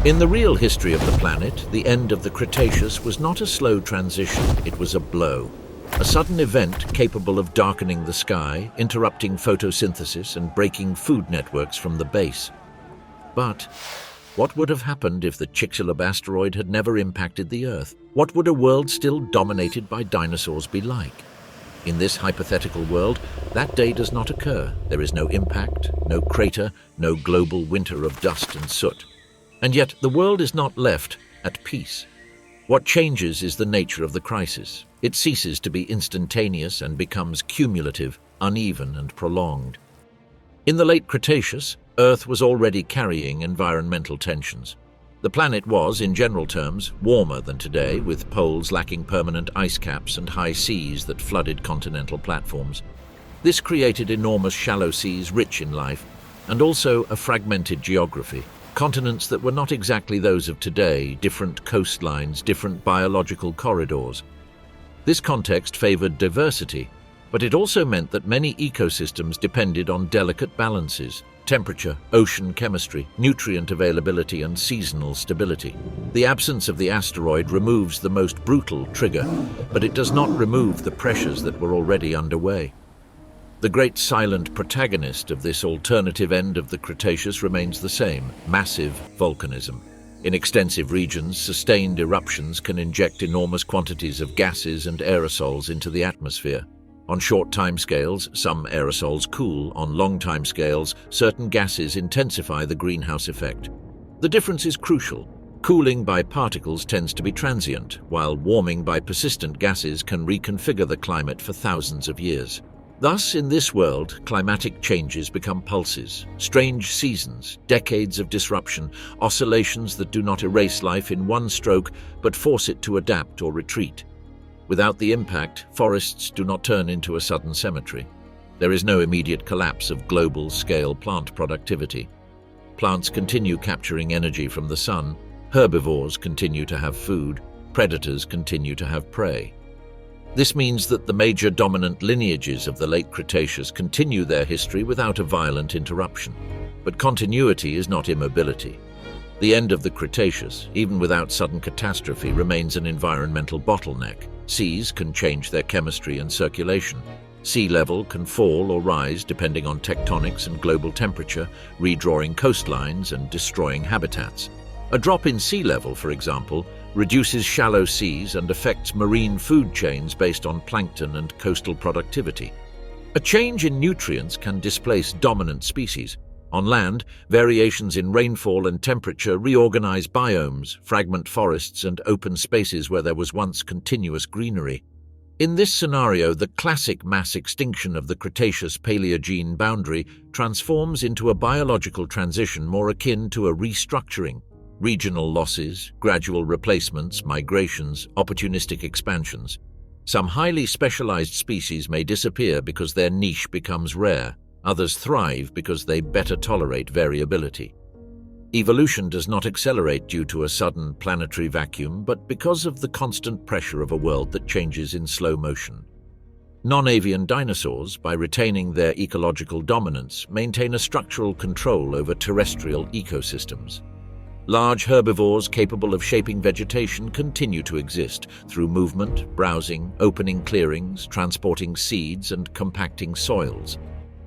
In the real history of the planet, the end of the Cretaceous was not a slow transition, it was a blow. A sudden event capable of darkening the sky, interrupting photosynthesis and breaking food networks from the base. But what would have happened if the Chicxulub asteroid had never impacted the Earth? What would a world still dominated by dinosaurs be like? In this hypothetical world, that day does not occur. There is no impact, no crater, no global winter of dust and soot. And yet the world is not left at peace. What changes is the nature of the crisis. It ceases to be instantaneous and becomes cumulative, uneven and prolonged. In the late Cretaceous, Earth was already carrying environmental tensions. The planet was, in general terms, warmer than today, with poles lacking permanent ice caps and high seas that flooded continental platforms. This created enormous shallow seas rich in life, and also a fragmented geography. Continents that were not exactly those of today, different coastlines, different biological corridors. This context favored diversity, but it also meant that many ecosystems depended on delicate balances: temperature, ocean chemistry, nutrient availability, and seasonal stability. The absence of the asteroid removes the most brutal trigger, but it does not remove the pressures that were already underway. The great silent protagonist of this alternative end of the Cretaceous remains the same: massive volcanism. In extensive regions, sustained eruptions can inject enormous quantities of gases and aerosols into the atmosphere. On short timescales, some aerosols cool. On long timescales, certain gases intensify the greenhouse effect. The difference is crucial. Cooling by particles tends to be transient, while warming by persistent gases can reconfigure the climate for thousands of years. Thus, in this world, climatic changes become pulses, strange seasons, decades of disruption, oscillations that do not erase life in one stroke, but force it to adapt or retreat. Without the impact, forests do not turn into a sudden cemetery. There is no immediate collapse of global-scale plant productivity. Plants continue capturing energy from the sun, herbivores continue to have food, predators continue to have prey. This means that the major dominant lineages of the late Cretaceous continue their history without a violent interruption. But continuity is not immobility. The end of the Cretaceous, even without sudden catastrophe, remains an environmental bottleneck. Seas can change their chemistry and circulation. Sea level can fall or rise depending on tectonics and global temperature, redrawing coastlines and destroying habitats. A drop in sea level, for example, reduces shallow seas and affects marine food chains based on plankton and coastal productivity. A change in nutrients can displace dominant species. On land, variations in rainfall and temperature reorganize biomes, fragment forests, and open spaces where there was once continuous greenery. In this scenario, the classic mass extinction of the Cretaceous-Paleogene boundary transforms into a biological transition more akin to a restructuring. Regional losses, gradual replacements, migrations, opportunistic expansions. Some highly specialized species may disappear because their niche becomes rare. Others thrive because they better tolerate variability. Evolution does not accelerate due to a sudden planetary vacuum, but because of the constant pressure of a world that changes in slow motion. Non-avian dinosaurs, by retaining their ecological dominance, maintain a structural control over terrestrial ecosystems. Large herbivores capable of shaping vegetation continue to exist through movement, browsing, opening clearings, transporting seeds, and compacting soils.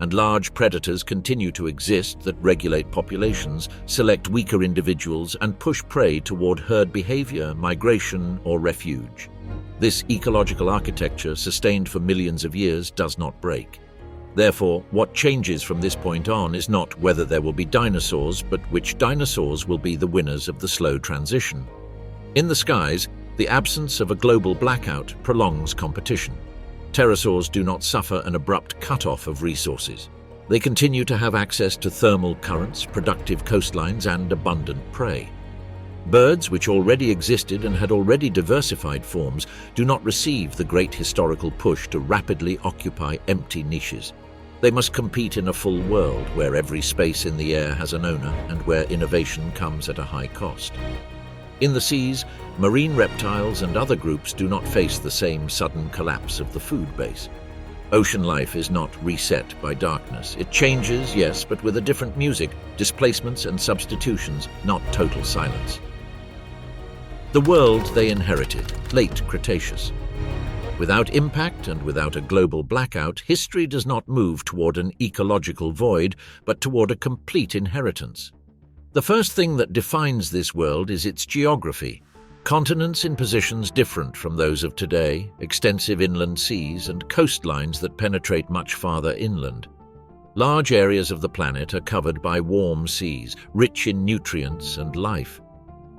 And large predators continue to exist that regulate populations, select weaker individuals, and push prey toward herd behavior, migration, or refuge. This ecological architecture, sustained for millions of years, does not break. Therefore, what changes from this point on is not whether there will be dinosaurs, but which dinosaurs will be the winners of the slow transition. In the skies, the absence of a global blackout prolongs competition. Pterosaurs do not suffer an abrupt cut-off of resources. They continue to have access to thermal currents, productive coastlines, and abundant prey. Birds, which already existed and had already diversified forms, do not receive the great historical push to rapidly occupy empty niches. They must compete in a full world where every space in the air has an owner and where innovation comes at a high cost. In the seas, marine reptiles and other groups do not face the same sudden collapse of the food base. Ocean life is not reset by darkness. It changes, yes, but with a different music, displacements and substitutions, not total silence. The world they inherited, late Cretaceous. Without impact and without a global blackout, history does not move toward an ecological void, but toward a complete inheritance. The first thing that defines this world is its geography. Continents in positions different from those of today, extensive inland seas and coastlines that penetrate much farther inland. Large areas of the planet are covered by warm seas, rich in nutrients and life.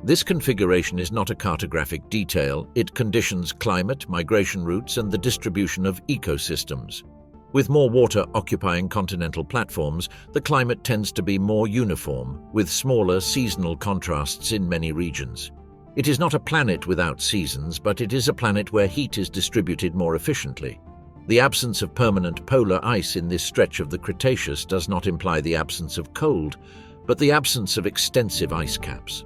This configuration is not a cartographic detail, it conditions climate, migration routes, and the distribution of ecosystems. With more water occupying continental platforms, the climate tends to be more uniform, with smaller seasonal contrasts in many regions. It is not a planet without seasons, but it is a planet where heat is distributed more efficiently. The absence of permanent polar ice in this stretch of the Cretaceous does not imply the absence of cold, but the absence of extensive ice caps.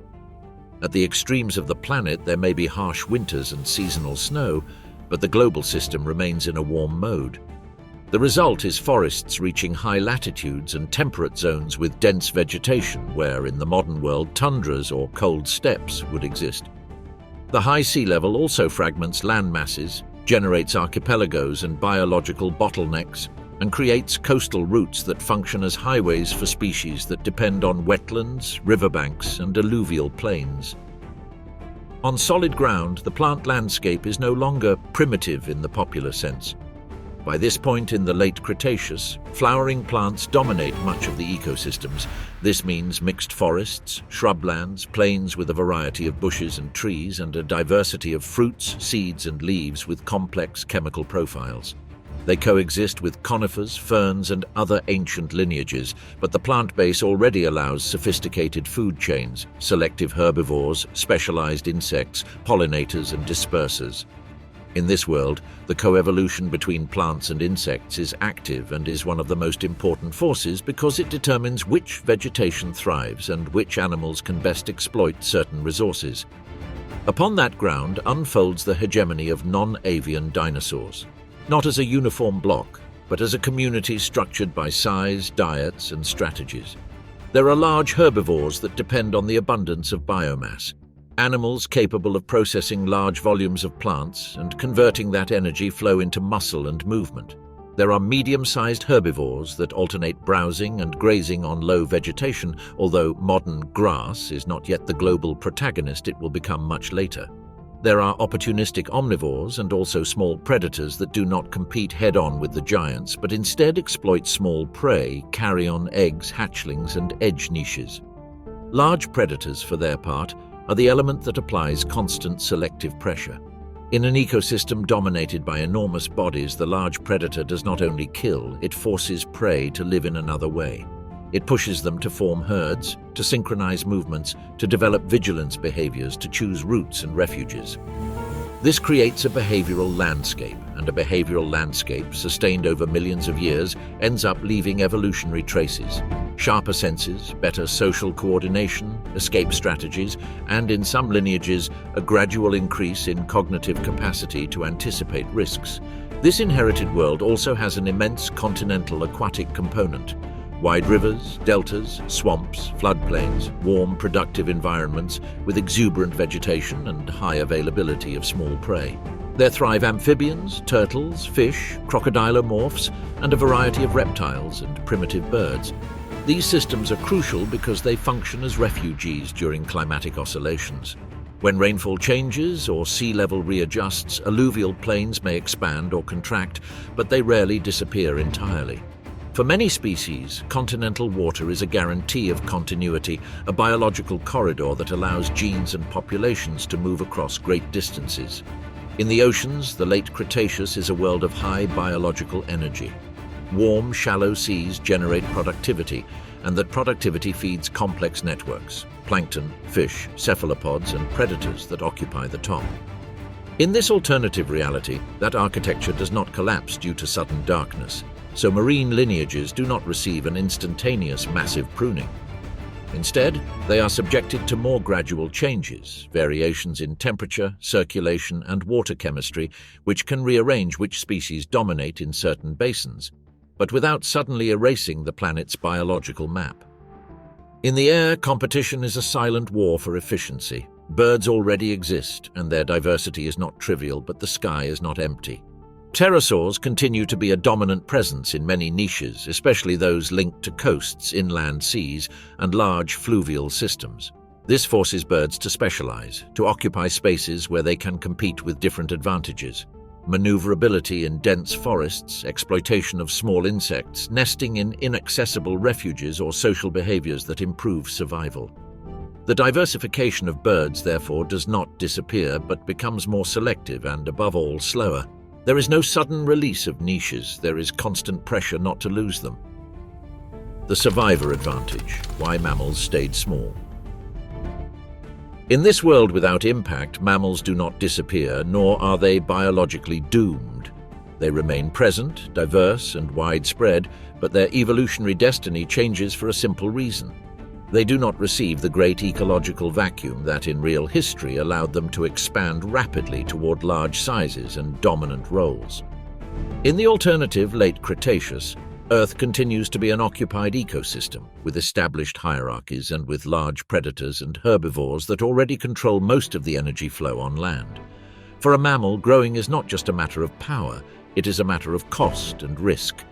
At the extremes of the planet, there may be harsh winters and seasonal snow, but the global system remains in a warm mode. The result is forests reaching high latitudes and temperate zones with dense vegetation where, in the modern world, tundras or cold steppes would exist. The high sea level also fragments land masses, generates archipelagos and biological bottlenecks, and creates coastal routes that function as highways for species that depend on wetlands, riverbanks, and alluvial plains. On solid ground, the plant landscape is no longer primitive in the popular sense. By this point in the late Cretaceous, flowering plants dominate much of the ecosystems. This means mixed forests, shrublands, plains with a variety of bushes and trees, and a diversity of fruits, seeds, and leaves with complex chemical profiles. They coexist with conifers, ferns, and other ancient lineages, but the plant base already allows sophisticated food chains, selective herbivores, specialized insects, pollinators, and dispersers. In this world, the coevolution between plants and insects is active and is one of the most important forces because it determines which vegetation thrives and which animals can best exploit certain resources. Upon that ground unfolds the hegemony of non-avian dinosaurs, not as a uniform block, but as a community structured by size, diets, and strategies. There are large herbivores that depend on the abundance of biomass. Animals capable of processing large volumes of plants and converting that energy flow into muscle and movement. There are medium-sized herbivores that alternate browsing and grazing on low vegetation, although modern grass is not yet the global protagonist it will become much later. There are opportunistic omnivores and also small predators that do not compete head-on with the giants, but instead exploit small prey, carrion eggs, hatchlings, and edge niches. Large predators, for their part, are the element that applies constant selective pressure. In an ecosystem dominated by enormous bodies, the large predator does not only kill, it forces prey to live in another way. It pushes them to form herds, to synchronize movements, to develop vigilance behaviors, to choose routes and refuges. This creates a behavioral landscape, and a behavioral landscape, sustained over millions of years, ends up leaving evolutionary traces. Sharper senses, better social coordination, escape strategies, and in some lineages, a gradual increase in cognitive capacity to anticipate risks. This inherited world also has an immense continental aquatic component. Wide rivers, deltas, swamps, floodplains, warm, productive environments with exuberant vegetation and high availability of small prey. There thrive amphibians, turtles, fish, crocodilomorphs, and a variety of reptiles and primitive birds. These systems are crucial because they function as refugees during climatic oscillations. When rainfall changes or sea level readjusts, alluvial plains may expand or contract, but they rarely disappear entirely. For many species, continental water is a guarantee of continuity, a biological corridor that allows genes and populations to move across great distances. In the oceans, the late Cretaceous is a world of high biological energy. Warm, shallow seas generate productivity, and that productivity feeds complex networks, plankton, fish, cephalopods, and predators that occupy the top. In this alternative reality, that architecture does not collapse due to sudden darkness, so marine lineages do not receive an instantaneous massive pruning. Instead, they are subjected to more gradual changes, variations in temperature, circulation, and water chemistry, which can rearrange which species dominate in certain basins, but without suddenly erasing the planet's biological map. In the air, competition is a silent war for efficiency. Birds already exist, and their diversity is not trivial, but the sky is not empty. Pterosaurs continue to be a dominant presence in many niches, especially those linked to coasts, inland seas, and large fluvial systems. This forces birds to specialize, to occupy spaces where they can compete with different advantages. Maneuverability in dense forests, exploitation of small insects, nesting in inaccessible refuges, or social behaviors that improve survival. The diversification of birds, therefore, does not disappear but becomes more selective and, above all, slower. There is no sudden release of niches, there is constant pressure not to lose them. The survivor advantage, why mammals stayed small. In this world without impact, mammals do not disappear, nor are they biologically doomed. They remain present, diverse, and widespread, but their evolutionary destiny changes for a simple reason. They do not receive the great ecological vacuum that in real history allowed them to expand rapidly toward large sizes and dominant roles. In the alternative late Cretaceous, Earth continues to be an occupied ecosystem, with established hierarchies and with large predators and herbivores that already control most of the energy flow on land. For a mammal, growing is not just a matter of power, it is a matter of cost and risk.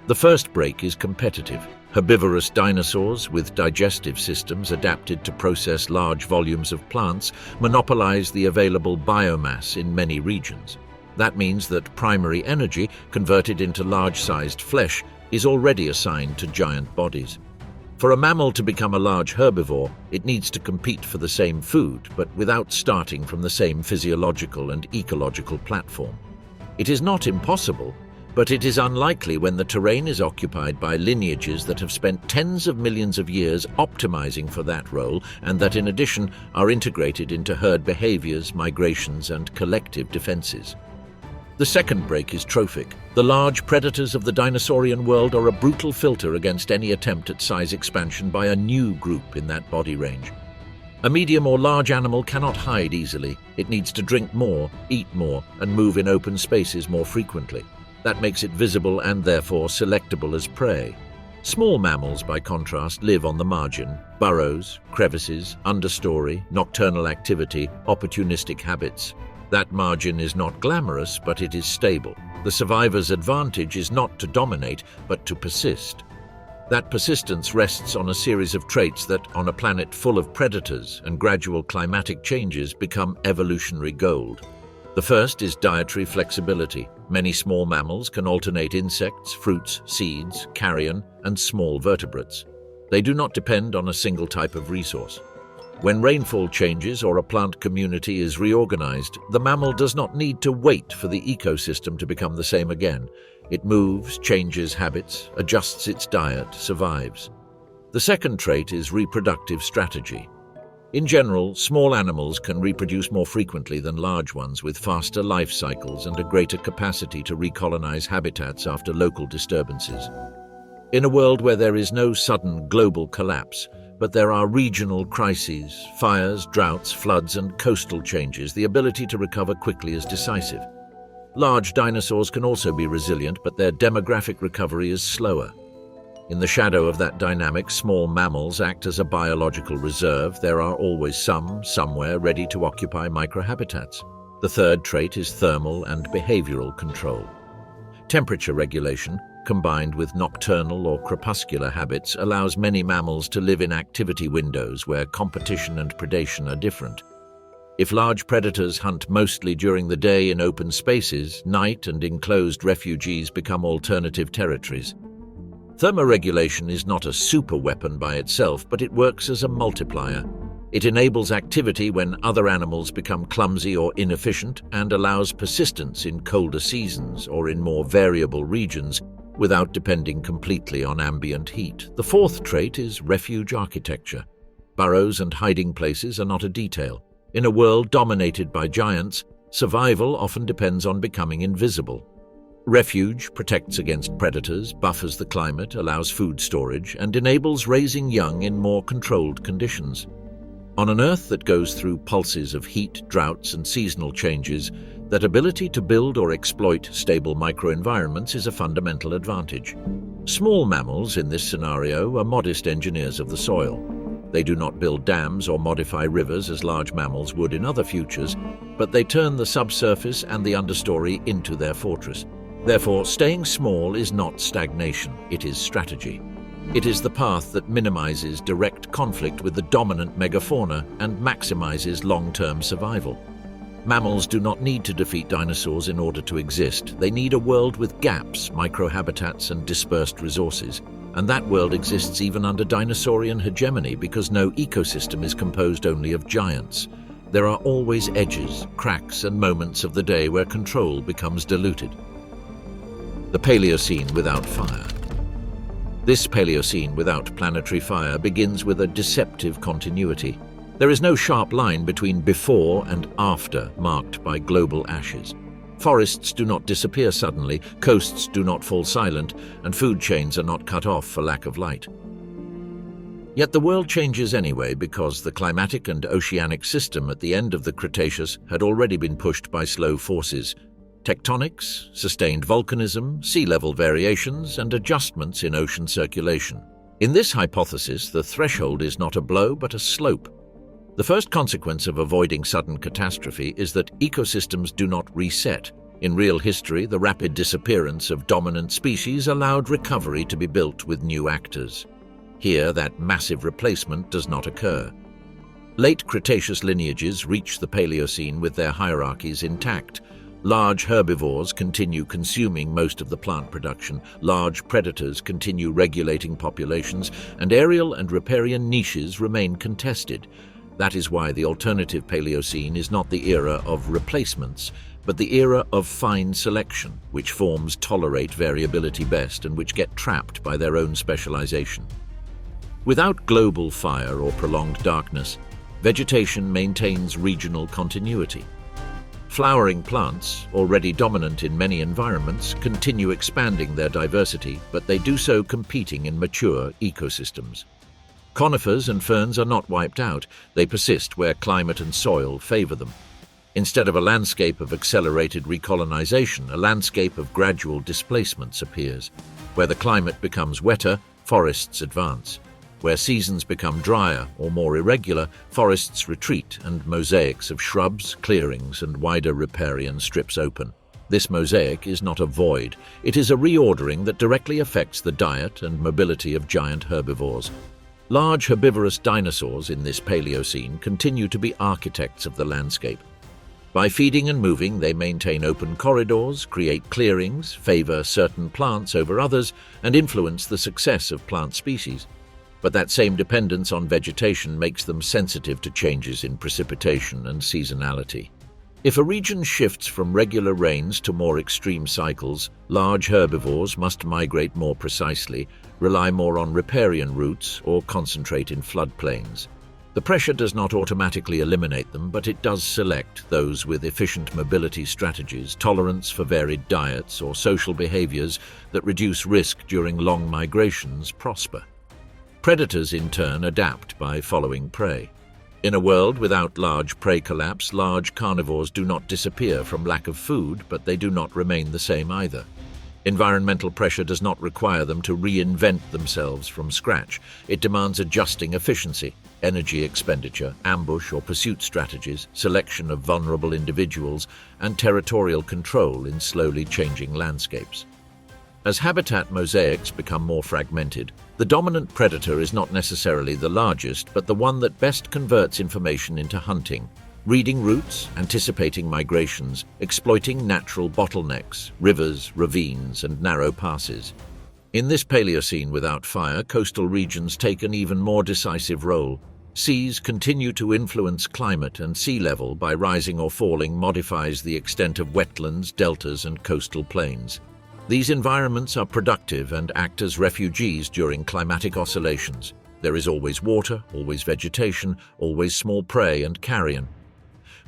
The first break is competitive. Herbivorous dinosaurs, with digestive systems adapted to process large volumes of plants, monopolize the available biomass in many regions. That means that primary energy, converted into large-sized flesh, is already assigned to giant bodies. For a mammal to become a large herbivore, it needs to compete for the same food, but without starting from the same physiological and ecological platform. It is not impossible, but it is unlikely when the terrain is occupied by lineages that have spent tens of millions of years optimizing for that role and that in addition are integrated into herd behaviors, migrations, and collective defenses. The second break is trophic. The large predators of the dinosaurian world are a brutal filter against any attempt at size expansion by a new group in that body range. A medium or large animal cannot hide easily. It needs to drink more, eat more, and move in open spaces more frequently. That makes it visible and therefore selectable as prey. Small mammals, by contrast, live on the margin. Burrows, crevices, understory, nocturnal activity, opportunistic habits. That margin is not glamorous, but it is stable. The survivor's advantage is not to dominate, but to persist. That persistence rests on a series of traits that, on a planet full of predators and gradual climatic changes, become evolutionary gold. The first is dietary flexibility. Many small mammals can alternate insects, fruits, seeds, carrion, and small vertebrates. They do not depend on a single type of resource. When rainfall changes or a plant community is reorganized, the mammal does not need to wait for the ecosystem to become the same again. It moves, changes habits, adjusts its diet, survives. The second trait is reproductive strategy. In general, small animals can reproduce more frequently than large ones with faster life cycles and a greater capacity to recolonize habitats after local disturbances. In a world where there is no sudden global collapse, but there are regional crises, fires, droughts, floods, and coastal changes, the ability to recover quickly is decisive. Large dinosaurs can also be resilient, but their demographic recovery is slower. In the shadow of that dynamic, small mammals act as a biological reserve. There are always some, somewhere, ready to occupy microhabitats. The third trait is thermal and behavioral control. Temperature regulation, combined with nocturnal or crepuscular habits, allows many mammals to live in activity windows where competition and predation are different. If large predators hunt mostly during the day in open spaces, night and enclosed refuges become alternative territories. Thermoregulation is not a super weapon by itself, but it works as a multiplier. It enables activity when other animals become clumsy or inefficient and allows persistence in colder seasons or in more variable regions without depending completely on ambient heat. The fourth trait is refuge architecture. Burrows and hiding places are not a detail. In a world dominated by giants, survival often depends on becoming invisible. Refuge protects against predators, buffers the climate, allows food storage, and enables raising young in more controlled conditions. On an Earth that goes through pulses of heat, droughts, and seasonal changes, that ability to build or exploit stable microenvironments is a fundamental advantage. Small mammals in this scenario are modest engineers of the soil. They do not build dams or modify rivers as large mammals would in other futures, but they turn the subsurface and the understory into their fortress. Therefore, staying small is not stagnation, it is strategy. It is the path that minimizes direct conflict with the dominant megafauna and maximizes long-term survival. Mammals do not need to defeat dinosaurs in order to exist. They need a world with gaps, microhabitats, and dispersed resources. And that world exists even under dinosaurian hegemony because no ecosystem is composed only of giants. There are always edges, cracks, and moments of the day where control becomes diluted. The Paleocene without fire. This Paleocene without planetary fire begins with a deceptive continuity. There is no sharp line between before and after marked by global ashes. Forests do not disappear suddenly, coasts do not fall silent, and food chains are not cut off for lack of light. Yet the world changes anyway because the climatic and oceanic system at the end of the Cretaceous had already been pushed by slow forces. Tectonics, sustained volcanism, sea level variations, and adjustments in ocean circulation. In this hypothesis, the threshold is not a blow but a slope. The first consequence of avoiding sudden catastrophe is that ecosystems do not reset. In real history, the rapid disappearance of dominant species allowed recovery to be built with new actors. Here, that massive replacement does not occur. Late Cretaceous lineages reach the Paleocene with their hierarchies intact. Large herbivores continue consuming most of the plant production, large predators continue regulating populations, and aerial and riparian niches remain contested. That is why the alternative Paleocene is not the era of replacements, but the era of fine selection, which forms tolerate variability best and which get trapped by their own specialization. Without global fire or prolonged darkness, vegetation maintains regional continuity. Flowering plants, already dominant in many environments, continue expanding their diversity, but they do so competing in mature ecosystems. Conifers and ferns are not wiped out, they persist where climate and soil favor them. Instead of a landscape of accelerated recolonization, a landscape of gradual displacements appears. Where the climate becomes wetter, forests advance. Where seasons become drier or more irregular, forests retreat and mosaics of shrubs, clearings, and wider riparian strips open. This mosaic is not a void, it is a reordering that directly affects the diet and mobility of giant herbivores. Large herbivorous dinosaurs in this Paleocene continue to be architects of the landscape. By feeding and moving, they maintain open corridors, create clearings, favor certain plants over others, and influence the success of plant species. But that same dependence on vegetation makes them sensitive to changes in precipitation and seasonality. If a region shifts from regular rains to more extreme cycles, large herbivores must migrate more precisely, rely more on riparian routes, or concentrate in floodplains. The pressure does not automatically eliminate them, but it does select those with efficient mobility strategies, tolerance for varied diets, or social behaviors that reduce risk during long migrations prosper. Predators, in turn, adapt by following prey. In a world without large prey collapse, large carnivores do not disappear from lack of food, but they do not remain the same either. Environmental pressure does not require them to reinvent themselves from scratch. It demands adjusting efficiency, energy expenditure, ambush or pursuit strategies, selection of vulnerable individuals, and territorial control in slowly changing landscapes. As habitat mosaics become more fragmented, the dominant predator is not necessarily the largest, but the one that best converts information into hunting, reading routes, anticipating migrations, exploiting natural bottlenecks, rivers, ravines, and narrow passes. In this Paleocene without fire, coastal regions take an even more decisive role. Seas continue to influence climate, and sea level by rising or falling modifies the extent of wetlands, deltas, and coastal plains. These environments are productive and act as refugees during climatic oscillations. There is always water, always vegetation, always small prey and carrion.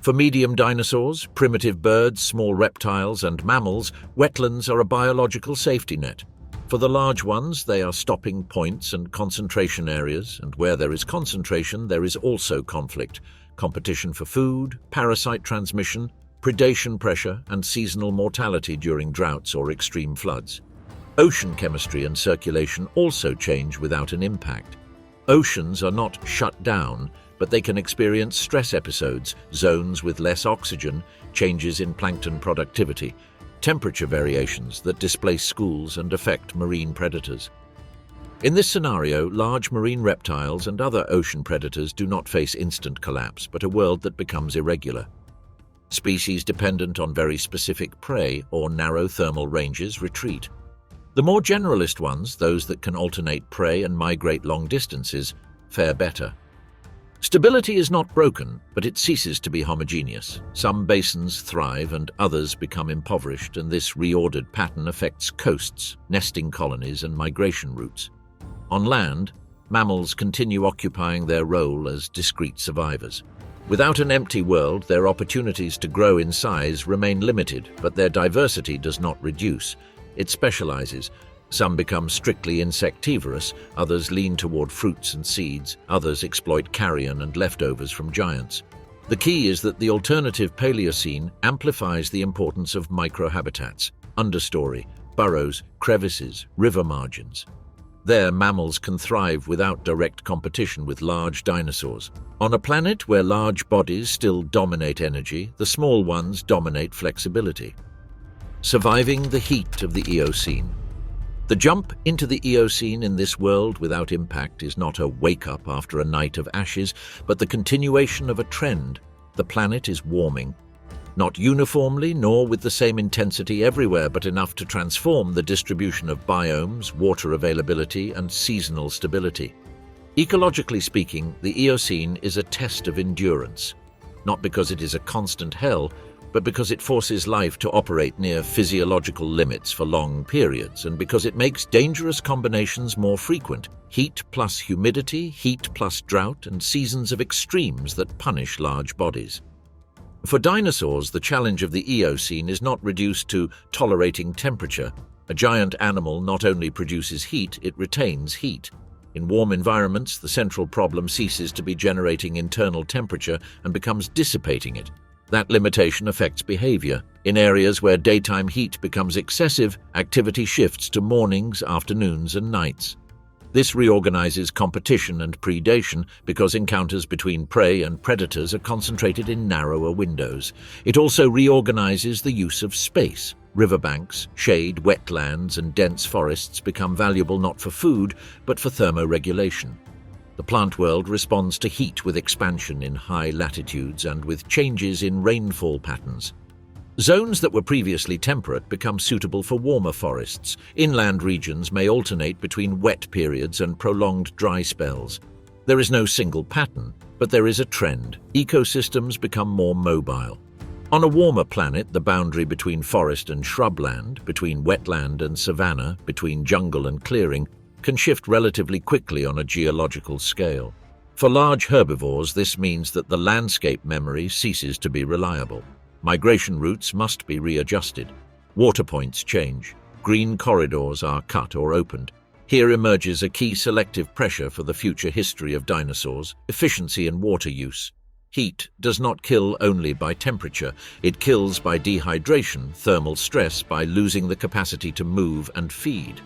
For medium dinosaurs, primitive birds, small reptiles, and mammals, wetlands are a biological safety net. For the large ones, they are stopping points and concentration areas, and where there is concentration, there is also conflict, competition for food, parasite transmission, predation pressure, and seasonal mortality during droughts or extreme floods. Ocean chemistry and circulation also change without an impact. Oceans are not shut down, but they can experience stress episodes, zones with less oxygen, changes in plankton productivity, temperature variations that displace schools and affect marine predators. In this scenario, large marine reptiles and other ocean predators do not face instant collapse, but a world that becomes irregular. Species dependent on very specific prey or narrow thermal ranges retreat. The more generalist ones, those that can alternate prey and migrate long distances, fare better. Stability is not broken, but it ceases to be homogeneous. Some basins thrive and others become impoverished, and this reordered pattern affects coasts, nesting colonies, and migration routes. On land, mammals continue occupying their role as discrete survivors. Without an empty world, their opportunities to grow in size remain limited, but their diversity does not reduce. It specializes. Some become strictly insectivorous, others lean toward fruits and seeds, others exploit carrion and leftovers from giants. The key is that the alternative Paleocene amplifies the importance of microhabitats, understory, burrows, crevices, river margins. There, mammals can thrive without direct competition with large dinosaurs. On a planet where large bodies still dominate energy, the small ones dominate flexibility. Surviving the heat of the Eocene. The jump into the Eocene in this world without impact is not a wake-up after a night of ashes, but the continuation of a trend. The planet is warming. Not uniformly, nor with the same intensity everywhere, but enough to transform the distribution of biomes, water availability, and seasonal stability. Ecologically speaking, the Eocene is a test of endurance, not because it is a constant hell, but because it forces life to operate near physiological limits for long periods, and because it makes dangerous combinations more frequent: heat plus humidity, heat plus drought, and seasons of extremes that punish large bodies. For dinosaurs, the challenge of the Eocene is not reduced to tolerating temperature. A giant animal not only produces heat, it retains heat. In warm environments, the central problem ceases to be generating internal temperature and becomes dissipating it. That limitation affects behavior. In areas where daytime heat becomes excessive, activity shifts to mornings, afternoons, and nights. This reorganizes competition and predation because encounters between prey and predators are concentrated in narrower windows. It also reorganizes the use of space. Riverbanks, shade, wetlands, and dense forests become valuable not for food, but for thermoregulation. The plant world responds to heat with expansion in high latitudes and with changes in rainfall patterns. Zones that were previously temperate become suitable for warmer forests. Inland regions may alternate between wet periods and prolonged dry spells. There is no single pattern, but there is a trend. Ecosystems become more mobile. On a warmer planet, the boundary between forest and shrubland, between wetland and savanna, between jungle and clearing, can shift relatively quickly on a geological scale. For large herbivores, this means that the landscape memory ceases to be reliable. Migration routes must be readjusted. Water points change. Green corridors are cut or opened. Here emerges a key selective pressure for the future history of dinosaurs: efficiency in water use. Heat does not kill only by temperature. It kills by dehydration, thermal stress, by losing the capacity to move and feed.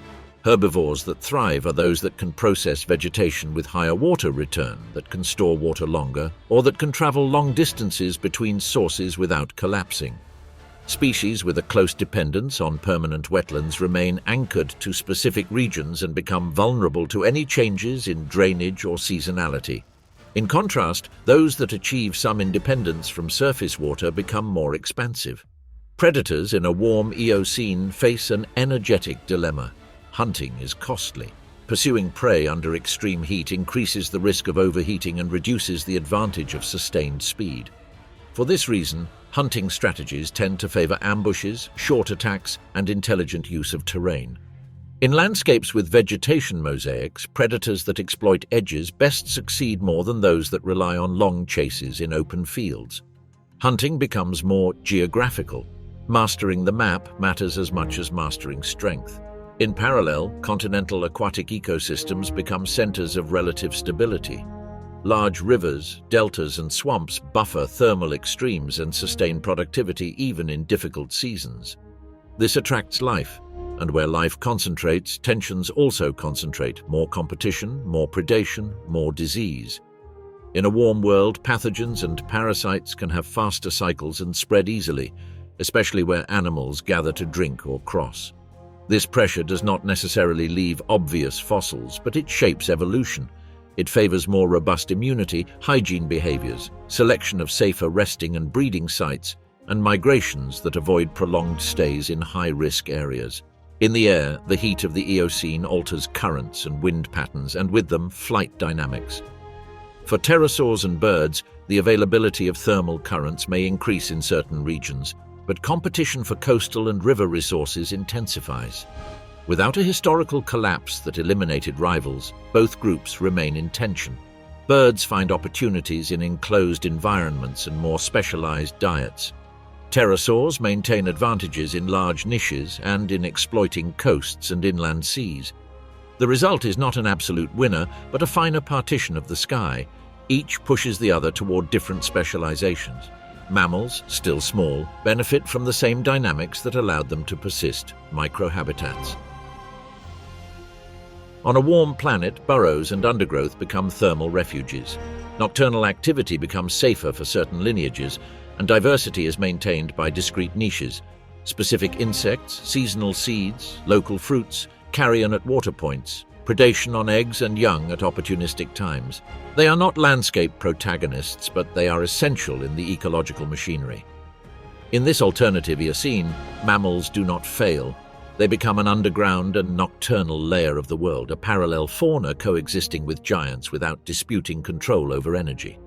Herbivores that thrive are those that can process vegetation with higher water return, that can store water longer, or that can travel long distances between sources without collapsing. Species with a close dependence on permanent wetlands remain anchored to specific regions and become vulnerable to any changes in drainage or seasonality. In contrast, those that achieve some independence from surface water become more expansive. Predators in a warm Eocene face an energetic dilemma. Hunting is costly. Pursuing prey under extreme heat increases the risk of overheating and reduces the advantage of sustained speed. For this reason, hunting strategies tend to favor ambushes, short attacks, and intelligent use of terrain. In landscapes with vegetation mosaics, predators that exploit edges best succeed more than those that rely on long chases in open fields. Hunting becomes more geographical. Mastering the map matters as much as mastering strength. In parallel, continental aquatic ecosystems become centers of relative stability. Large rivers, deltas, and swamps buffer thermal extremes and sustain productivity even in difficult seasons. This attracts life, and where life concentrates, tensions also concentrate: more competition, more predation, more disease. In a warm world, pathogens and parasites can have faster cycles and spread easily, especially where animals gather to drink or cross. This pressure does not necessarily leave obvious fossils, but it shapes evolution. It favors more robust immunity, hygiene behaviors, selection of safer resting and breeding sites, and migrations that avoid prolonged stays in high-risk areas. In the air, the heat of the Eocene alters currents and wind patterns, and with them, flight dynamics. For pterosaurs and birds, the availability of thermal currents may increase in certain regions, but competition for coastal and river resources intensifies. Without a historical collapse that eliminated rivals, both groups remain in tension. Birds find opportunities in enclosed environments and more specialized diets. Pterosaurs maintain advantages in large niches and in exploiting coasts and inland seas. The result is not an absolute winner, but a finer partition of the sky. Each pushes the other toward different specializations. Mammals, still small, benefit from the same dynamics that allowed them to persist: microhabitats. On a warm planet, burrows and undergrowth become thermal refuges. Nocturnal activity becomes safer for certain lineages, and diversity is maintained by discrete niches. Specific insects, seasonal seeds, local fruits, carrion at water points, predation on eggs and young at opportunistic times. They are not landscape protagonists, but they are essential in the ecological machinery. In this alternative Eocene, mammals do not fail. They become an underground and nocturnal layer of the world, a parallel fauna coexisting with giants without disputing control over energy.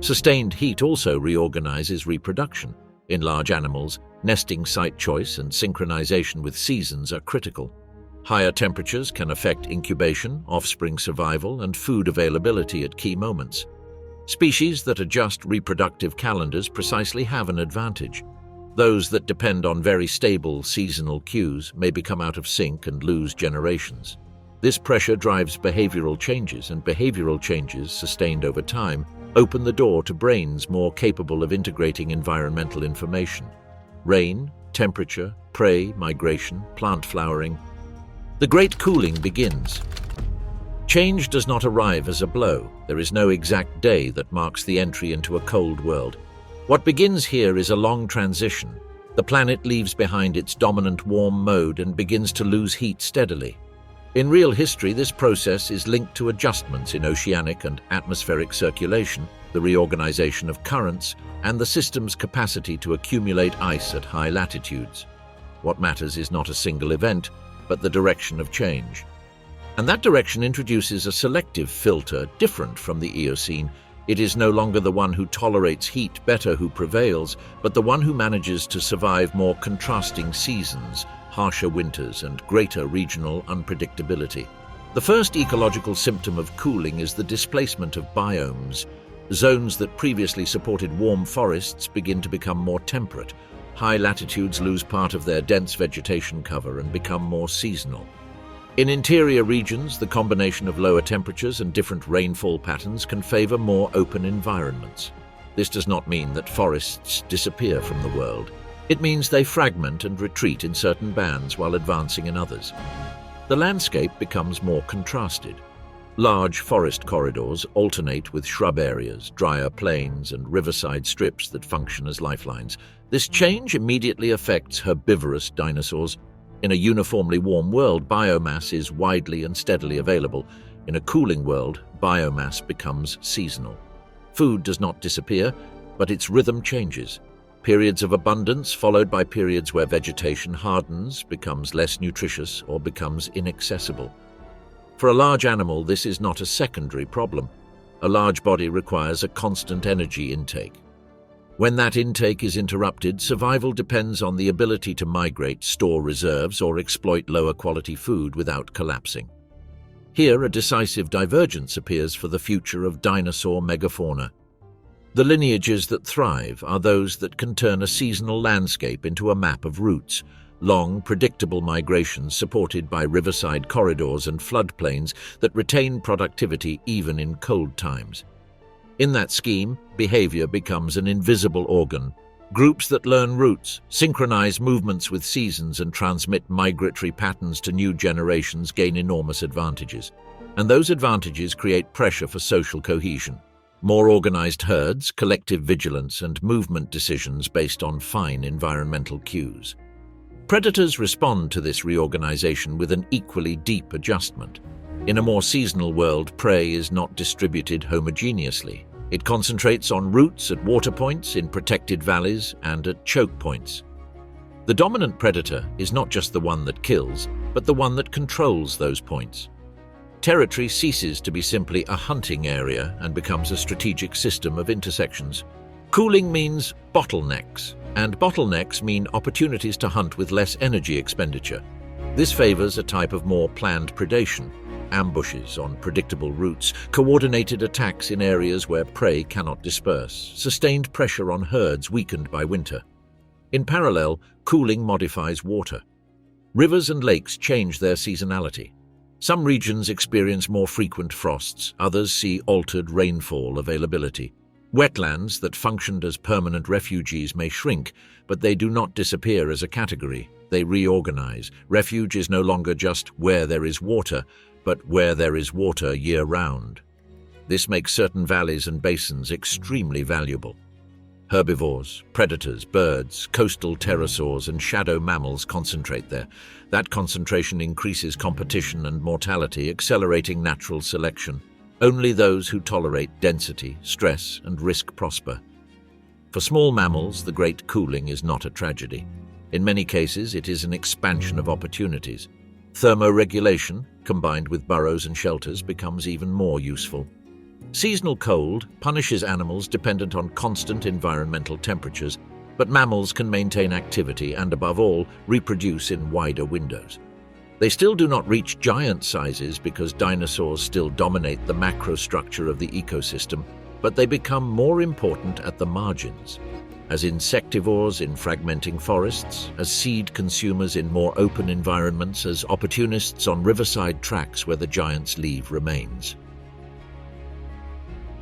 Sustained heat also reorganizes reproduction. In large animals, nesting site choice and synchronization with seasons are critical. Higher temperatures can affect incubation, offspring survival, and food availability at key moments. Species that adjust reproductive calendars precisely have an advantage. Those that depend on very stable seasonal cues may become out of sync and lose generations. This pressure drives behavioral changes, and behavioral changes, sustained over time, open the door to brains more capable of integrating environmental information. Rain, temperature, prey, migration, plant flowering. The great cooling begins. Change does not arrive as a blow. There is no exact day that marks the entry into a cold world. What begins here is a long transition. The planet leaves behind its dominant warm mode and begins to lose heat steadily. In real history, this process is linked to adjustments in oceanic and atmospheric circulation, the reorganization of currents, and the system's capacity to accumulate ice at high latitudes. What matters is not a single event, but the direction of change. And that direction introduces a selective filter different from the Eocene. It is no longer the one who tolerates heat better who prevails, but the one who manages to survive more contrasting seasons, harsher winters, and greater regional unpredictability. The first ecological symptom of cooling is the displacement of biomes. Zones that previously supported warm forests begin to become more temperate. High latitudes lose part of their dense vegetation cover and become more seasonal. In interior regions, the combination of lower temperatures and different rainfall patterns can favor more open environments. This does not mean that forests disappear from the world. It means they fragment and retreat in certain bands while advancing in others. The landscape becomes more contrasted. Large forest corridors alternate with shrub areas, drier plains, and riverside strips that function as lifelines. This change immediately affects herbivorous dinosaurs. In a uniformly warm world, biomass is widely and steadily available. In a cooling world, biomass becomes seasonal. Food does not disappear, but its rhythm changes. Periods of abundance followed by periods where vegetation hardens, becomes less nutritious, or becomes inaccessible. For a large animal, this is not a secondary problem. A large body requires a constant energy intake. When that intake is interrupted, survival depends on the ability to migrate, store reserves, or exploit lower quality food without collapsing. Here, a decisive divergence appears for the future of dinosaur megafauna. The lineages that thrive are those that can turn a seasonal landscape into a map of routes, long, predictable migrations supported by riverside corridors and floodplains that retain productivity even in cold times. In that scheme, behavior becomes an invisible organ. Groups that learn routes, synchronize movements with seasons, and transmit migratory patterns to new generations gain enormous advantages. And those advantages create pressure for social cohesion. More organized herds, collective vigilance, and movement decisions based on fine environmental cues. Predators respond to this reorganization with an equally deep adjustment. In a more seasonal world, prey is not distributed homogeneously. It concentrates on routes at water points, in protected valleys, and at choke points. The dominant predator is not just the one that kills, but the one that controls those points. Territory ceases to be simply a hunting area and becomes a strategic system of intersections. Cooling means bottlenecks, and bottlenecks mean opportunities to hunt with less energy expenditure. This favors a type of more planned predation, ambushes on predictable routes, coordinated attacks in areas where prey cannot disperse, sustained pressure on herds weakened by winter. In parallel, cooling modifies water. Rivers and lakes change their seasonality. Some regions experience more frequent frosts, others see altered rainfall availability. Wetlands that functioned as permanent refuges may shrink, but they do not disappear as a category. They reorganize. Refuge is no longer just where there is water, but where there is water year-round. This makes certain valleys and basins extremely valuable. Herbivores, predators, birds, coastal pterosaurs, and shadow mammals concentrate there. That concentration increases competition and mortality, accelerating natural selection. Only those who tolerate density, stress, and risk prosper. For small mammals, the great cooling is not a tragedy. In many cases, it is an expansion of opportunities. Thermoregulation, combined with burrows and shelters, becomes even more useful. Seasonal cold punishes animals dependent on constant environmental temperatures, but mammals can maintain activity and, above all, reproduce in wider windows. They still do not reach giant sizes because dinosaurs still dominate the macrostructure of the ecosystem, but they become more important at the margins. As insectivores in fragmenting forests, as seed consumers in more open environments, as opportunists on riverside tracks where the giants leave remains.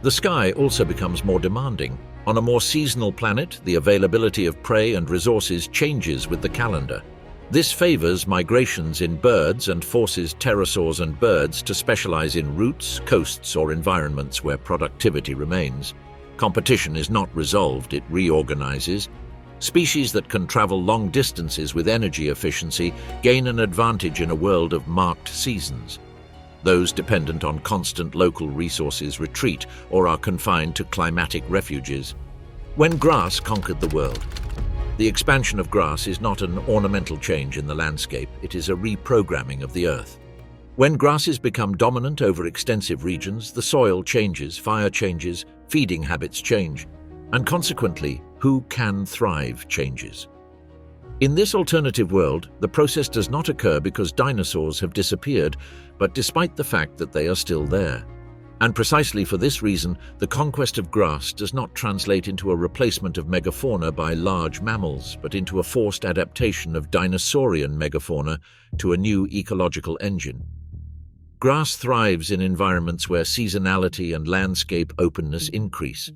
The sky also becomes more demanding. On a more seasonal planet, the availability of prey and resources changes with the calendar. This favors migrations in birds and forces pterosaurs and birds to specialize in routes, coasts, or environments where productivity remains. Competition is not resolved, it reorganizes. Species that can travel long distances with energy efficiency gain an advantage in a world of marked seasons. Those dependent on constant local resources retreat or are confined to climatic refuges. When grass conquered the world, the expansion of grass is not an ornamental change in the landscape, it is a reprogramming of the earth. When grasses become dominant over extensive regions, the soil changes, fire changes, feeding habits change, and consequently, who can thrive changes. In this alternative world, the process does not occur because dinosaurs have disappeared, but despite the fact that they are still there. And precisely for this reason, the conquest of grass does not translate into a replacement of megafauna by large mammals, but into a forced adaptation of dinosaurian megafauna to a new ecological engine. Grass thrives in environments where seasonality and landscape openness increase.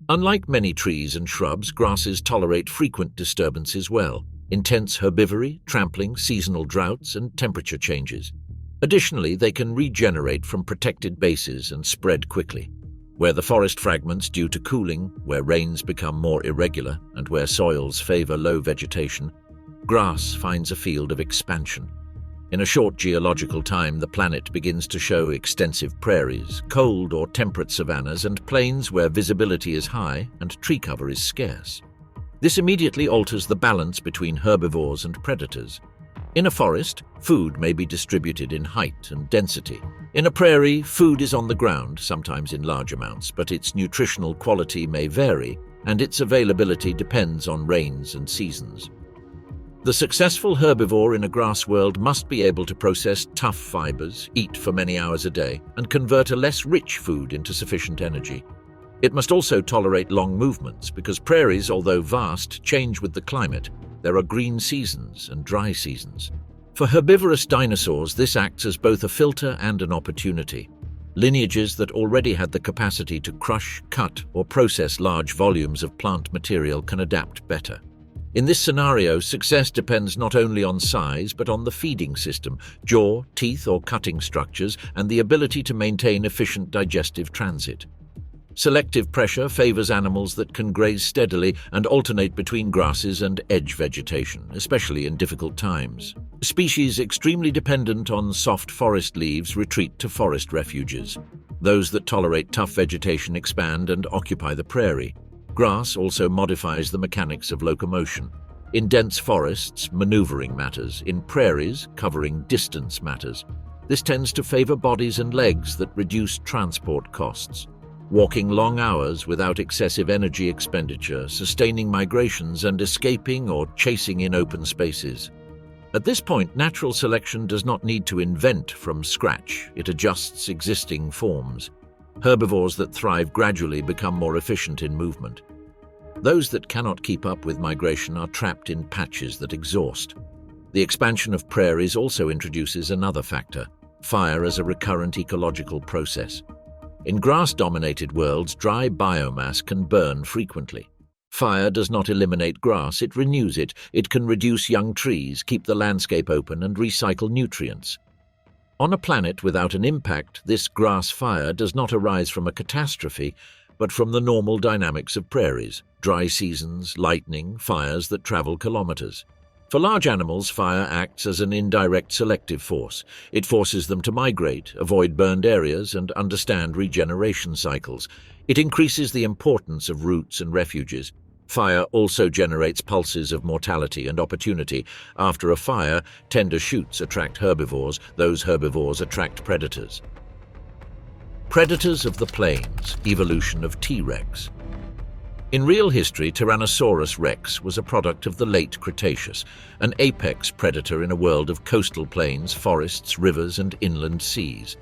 Unlike many trees and shrubs, grasses tolerate frequent disturbances well. Intense herbivory, trampling, seasonal droughts, and temperature changes. Additionally, they can regenerate from protected bases and spread quickly. Where the forest fragments due to cooling, where rains become more irregular, and where soils favor low vegetation, grass finds a field of expansion. In a short geological time, the planet begins to show extensive prairies, cold or temperate savannas, and plains where visibility is high and tree cover is scarce. This immediately alters the balance between herbivores and predators. In a forest, food may be distributed in height and density. In a prairie, food is on the ground, sometimes in large amounts, but its nutritional quality may vary, and its availability depends on rains and seasons. The successful herbivore in a grass world must be able to process tough fibers, eat for many hours a day, and convert a less rich food into sufficient energy. It must also tolerate long movements because prairies, although vast, change with the climate. There are green seasons and dry seasons. For herbivorous dinosaurs, this acts as both a filter and an opportunity. Lineages that already had the capacity to crush, cut, or process large volumes of plant material can adapt better. In this scenario, success depends not only on size but on the feeding system, jaw, teeth or cutting structures, and the ability to maintain efficient digestive transit. Selective pressure favors animals that can graze steadily and alternate between grasses and edge vegetation, especially in difficult times. Species extremely dependent on soft forest leaves retreat to forest refuges. Those that tolerate tough vegetation expand and occupy the prairie. Grass also modifies the mechanics of locomotion. In dense forests, maneuvering matters. In prairies, covering distance matters. This tends to favor bodies and legs that reduce transport costs. Walking long hours without excessive energy expenditure, sustaining migrations, and escaping or chasing in open spaces. At this point, natural selection does not need to invent from scratch. It adjusts existing forms. Herbivores that thrive gradually become more efficient in movement. Those that cannot keep up with migration are trapped in patches that exhaust. The expansion of prairies also introduces another factor: fire as a recurrent ecological process. In grass-dominated worlds, dry biomass can burn frequently. Fire does not eliminate grass, it renews it. It can reduce young trees, keep the landscape open, and recycle nutrients. On a planet without an impact, this grass fire does not arise from a catastrophe, but from the normal dynamics of prairies: dry seasons, lightning, fires that travel kilometers. For large animals, fire acts as an indirect selective force. It forces them to migrate, avoid burned areas, and understand regeneration cycles. It increases the importance of routes and refuges. Fire also generates pulses of mortality and opportunity. After a fire, tender shoots attract herbivores. Those herbivores attract predators. Predators of the plains, evolution of T-Rex. In real history, Tyrannosaurus rex was a product of the late Cretaceous, an apex predator in a world of coastal plains, forests, rivers, and inland seas.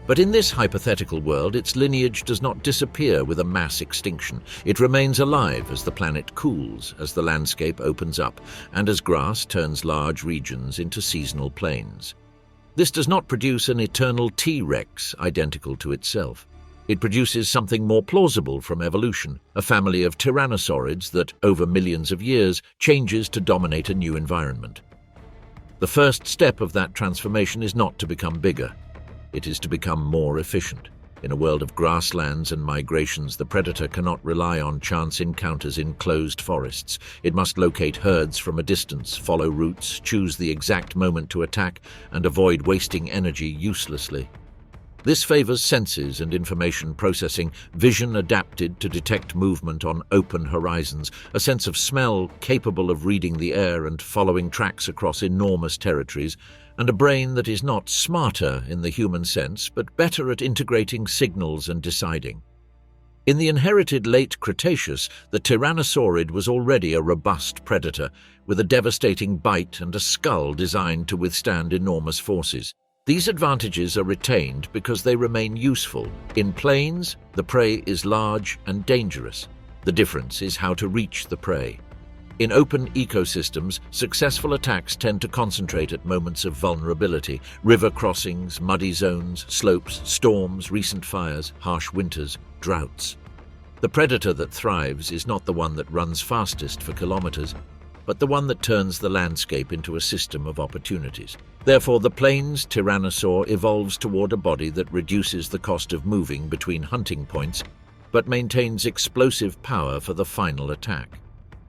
But in this hypothetical world, its lineage does not disappear with a mass extinction. It remains alive as the planet cools, as the landscape opens up, and as grass turns large regions into seasonal plains. This does not produce an eternal T-Rex identical to itself. It produces something more plausible from evolution, a family of tyrannosaurids that, over millions of years, changes to dominate a new environment. The first step of that transformation is not to become bigger. It is to become more efficient. In a world of grasslands and migrations, the predator cannot rely on chance encounters in closed forests. It must locate herds from a distance, follow routes, choose the exact moment to attack, and avoid wasting energy uselessly. This favors senses and information processing, vision adapted to detect movement on open horizons, a sense of smell capable of reading the air and following tracks across enormous territories, and a brain that is not smarter in the human sense, but better at integrating signals and deciding. In the inherited late Cretaceous, the Tyrannosaurid was already a robust predator, with a devastating bite and a skull designed to withstand enormous forces. These advantages are retained because they remain useful. In plains, the prey is large and dangerous. The difference is how to reach the prey. In open ecosystems, successful attacks tend to concentrate at moments of vulnerability: river crossings, muddy zones, slopes, storms, recent fires, harsh winters, droughts. The predator that thrives is not the one that runs fastest for kilometers, but the one that turns the landscape into a system of opportunities. Therefore, the plains tyrannosaur evolves toward a body that reduces the cost of moving between hunting points, but maintains explosive power for the final attack.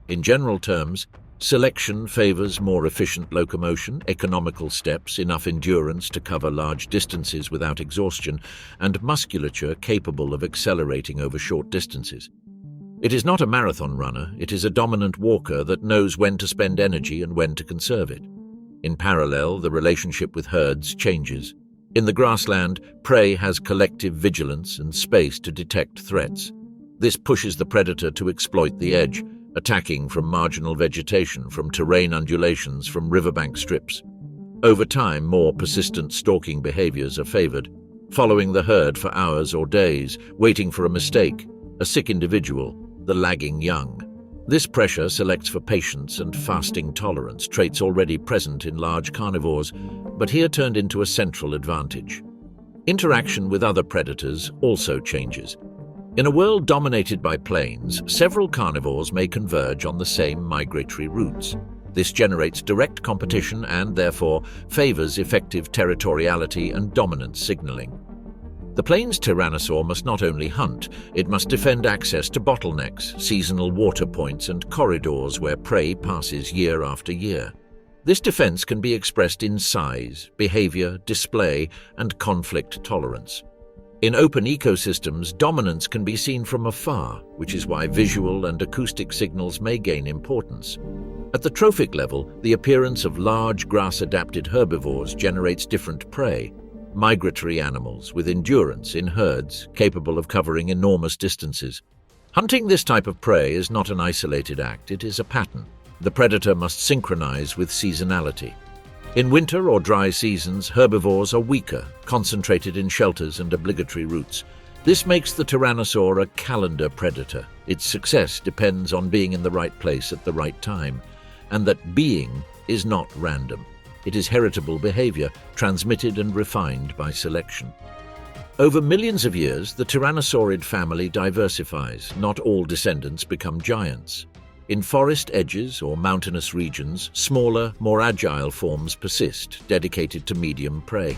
In general terms, selection favors more efficient locomotion, economical steps, enough endurance to cover large distances without exhaustion, and musculature capable of accelerating over short distances. It is not a marathon runner, it is a dominant walker that knows when to spend energy and when to conserve it. In parallel, the relationship with herds changes. In the grassland, prey has collective vigilance and space to detect threats. This pushes the predator to exploit the edge, attacking from marginal vegetation, from terrain undulations, from riverbank strips. Over time, more persistent stalking behaviors are favored, following the herd for hours or days, waiting for a mistake, A sick individual, the lagging young. This pressure selects for patience and fasting tolerance, traits already present in large carnivores, but here turned into a central advantage. Interaction with other predators also changes. In a world dominated by plains, several carnivores may converge on the same migratory routes. This generates direct competition and, therefore, favors effective territoriality and dominance signaling. The plains tyrannosaur must not only hunt, it must defend access to bottlenecks, seasonal water points, and corridors where prey passes year after year. This defense can be expressed in size, behavior, display, and conflict tolerance. In open ecosystems, dominance can be seen from afar, which is why visual and acoustic signals may gain importance. At the trophic level, the appearance of large grass-adapted herbivores generates different prey. Migratory animals with endurance in herds capable of covering enormous distances. Hunting this type of prey is not an isolated act, it is a pattern. The predator must synchronize with seasonality. In winter or dry seasons, herbivores are weaker, concentrated in shelters and obligatory routes. This makes the tyrannosaur a calendar predator. Its success depends on being in the right place at the right time, and that being is not random. It is heritable behavior, transmitted and refined by selection. Over millions of years, the tyrannosaurid family diversifies. Not all descendants become giants. In forest edges or mountainous regions, smaller, more agile forms persist, dedicated to medium prey.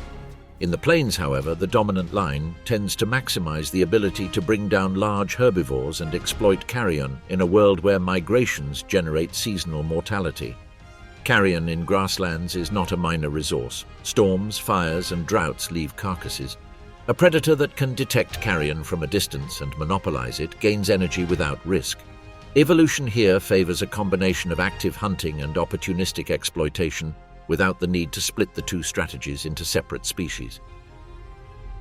In the plains, however, the dominant line tends to maximize the ability to bring down large herbivores and exploit carrion in a world where migrations generate seasonal mortality. Carrion in grasslands is not a minor resource. Storms, fires, and droughts leave carcasses. A predator that can detect carrion from a distance and monopolize it gains energy without risk. Evolution here favors a combination of active hunting and opportunistic exploitation without the need to split the two strategies into separate species.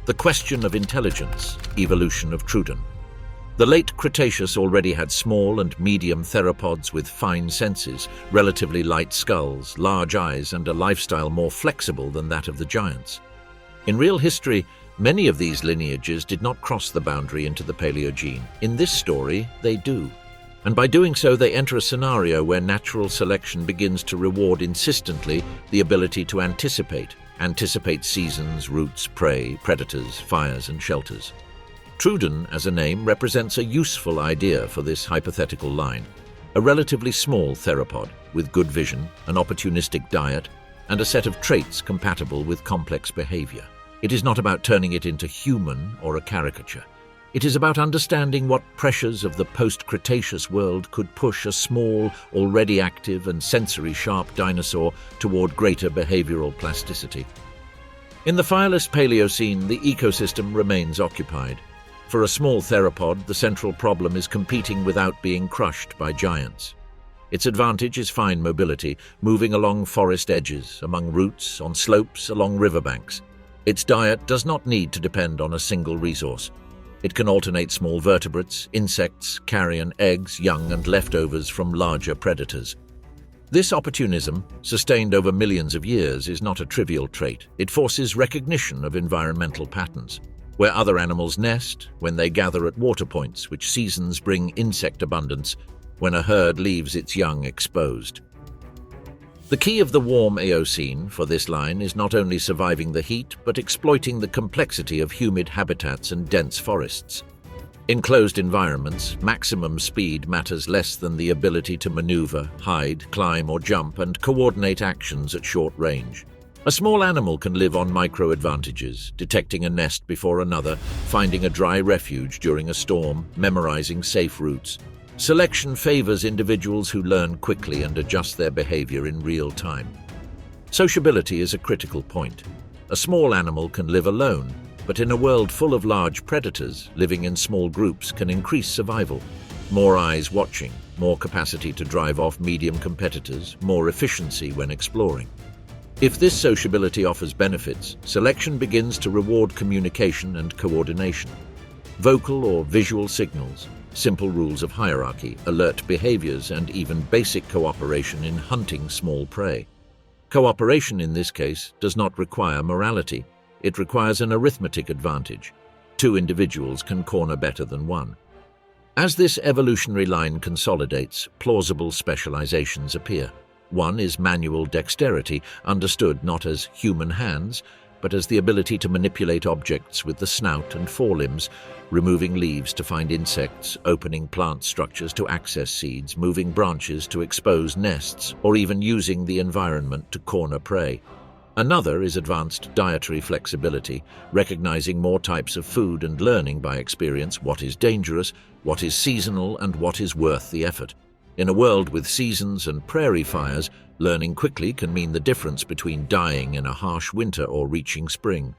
The question of intelligence, evolution of Trudon. The late Cretaceous already had small and medium theropods with fine senses, relatively light skulls, large eyes, and a lifestyle more flexible than that of the giants. In real history, many of these lineages did not cross the boundary into the Paleogene. In this story, they do. And by doing so, they enter a scenario where natural selection begins to reward insistently the ability to anticipate seasons, routes, prey, predators, fires, and shelters. Trudon, as a name, represents a useful idea for this hypothetical line. A relatively small theropod with good vision, an opportunistic diet, and a set of traits compatible with complex behavior. It is not about turning it into human or a caricature. It is about understanding what pressures of the post-Cretaceous world could push a small, already active and sensory-sharp dinosaur toward greater behavioral plasticity. In the fireless Paleocene, the ecosystem remains occupied. For a small theropod, the central problem is competing without being crushed by giants. Its advantage is fine mobility, moving along forest edges, among roots, on slopes, along riverbanks. Its diet does not need to depend on a single resource. It can alternate small vertebrates, insects, carrion, eggs, young, and leftovers from larger predators. This opportunism, sustained over millions of years, is not a trivial trait. It forces recognition of environmental patterns. Where other animals nest, when they gather at water points, which seasons bring insect abundance, when a herd leaves its young exposed. The key of the warm Eocene for this line is not only surviving the heat, but exploiting the complexity of humid habitats and dense forests. In closed environments, maximum speed matters less than the ability to maneuver, hide, climb, or jump, and coordinate actions at short range. A small animal can live on micro-advantages, detecting a nest before another, finding a dry refuge during a storm, memorizing safe routes. Selection favors individuals who learn quickly and adjust their behavior in real time. Sociability is a critical point. A small animal can live alone, but in a world full of large predators, living in small groups can increase survival. More eyes watching, more capacity to drive off medium competitors, more efficiency when exploring. If this sociability offers benefits, selection begins to reward communication and coordination. Vocal or visual signals, simple rules of hierarchy, alert behaviors, and even basic cooperation in hunting small prey. Cooperation in this case does not require morality. It requires an arithmetic advantage. Two individuals can corner better than one. As this evolutionary line consolidates, plausible specializations appear. One is manual dexterity, understood not as human hands, but as the ability to manipulate objects with the snout and forelimbs, removing leaves to find insects, opening plant structures to access seeds, moving branches to expose nests, or even using the environment to corner prey. Another is advanced dietary flexibility, recognizing more types of food and learning by experience what is dangerous, what is seasonal, and what is worth the effort. In a world with seasons and prairie fires, learning quickly can mean the difference between dying in a harsh winter or reaching spring.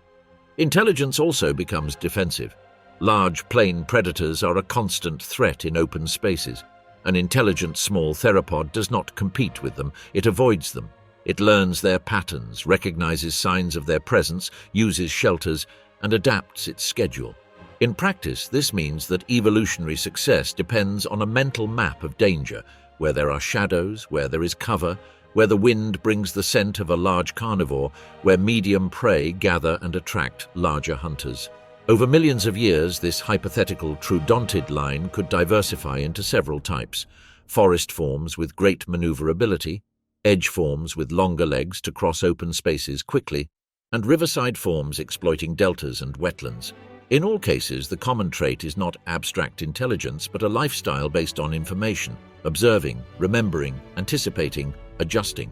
Intelligence also becomes defensive. Large plain predators are a constant threat in open spaces. An intelligent small theropod does not compete with them, it avoids them. It learns their patterns, recognizes signs of their presence, uses shelters, and adapts its schedule. In practice, this means that evolutionary success depends on a mental map of danger, where there are shadows, where there is cover, where the wind brings the scent of a large carnivore, where medium prey gather and attract larger hunters. Over millions of years, this hypothetical troodontid line could diversify into several types: forest forms with great maneuverability, edge forms with longer legs to cross open spaces quickly, and riverside forms exploiting deltas and wetlands. In all cases, the common trait is not abstract intelligence, but a lifestyle based on information, observing, remembering, anticipating, adjusting.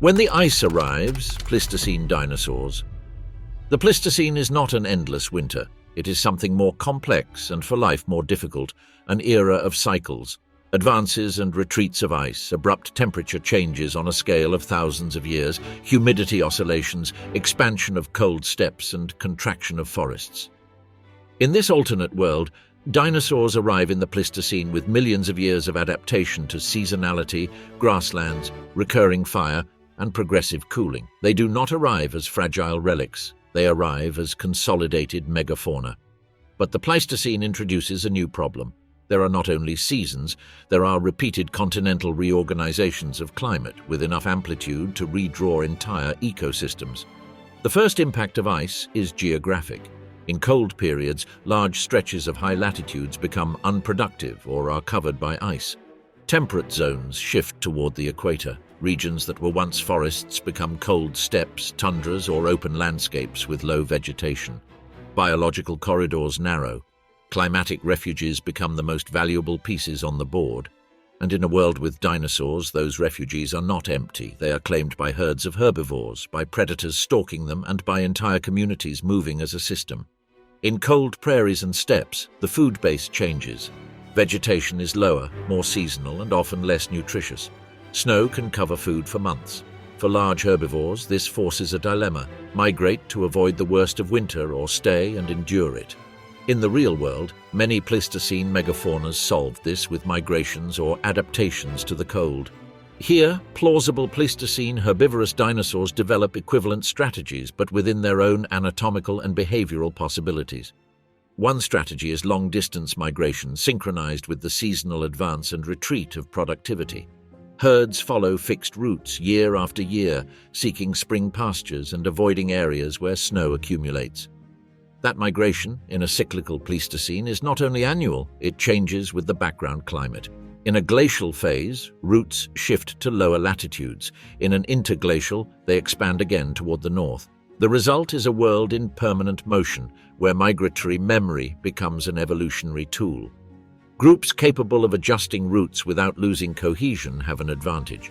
When the ice arrives, Pleistocene dinosaurs. The Pleistocene is not an endless winter. It is something more complex and for life more difficult, an era of cycles, advances and retreats of ice, abrupt temperature changes on a scale of thousands of years, humidity oscillations, expansion of cold steppes and contraction of forests. In this alternate world, dinosaurs arrive in the Pleistocene with millions of years of adaptation to seasonality, grasslands, recurring fire, and progressive cooling. They do not arrive as fragile relics. They arrive as consolidated megafauna. But the Pleistocene introduces a new problem. There are not only seasons, there are repeated continental reorganizations of climate with enough amplitude to redraw entire ecosystems. The first impact of ice is geographic. In cold periods, large stretches of high latitudes become unproductive or are covered by ice. Temperate zones shift toward the equator. Regions that were once forests become cold steppes, tundras, or open landscapes with low vegetation. Biological corridors narrow. Climatic refuges become the most valuable pieces on the board. And in a world with dinosaurs, those refuges are not empty. They are claimed by herds of herbivores, by predators stalking them, and by entire communities moving as a system. In cold prairies and steppes, the food base changes. Vegetation is lower, more seasonal, and often less nutritious. Snow can cover food for months. For large herbivores, this forces a dilemma: migrate to avoid the worst of winter or stay and endure it. In the real world, many Pleistocene megafaunas solved this with migrations or adaptations to the cold. Here, plausible Pleistocene herbivorous dinosaurs develop equivalent strategies, but within their own anatomical and behavioral possibilities. One strategy is long-distance migration, synchronized with the seasonal advance and retreat of productivity. Herds follow fixed routes year after year, seeking spring pastures and avoiding areas where snow accumulates. That migration, in a cyclical Pleistocene, is not only annual, it changes with the background climate. In a glacial phase, routes shift to lower latitudes. In an interglacial, they expand again toward the north. The result is a world in permanent motion, where migratory memory becomes an evolutionary tool. Groups capable of adjusting routes without losing cohesion have an advantage.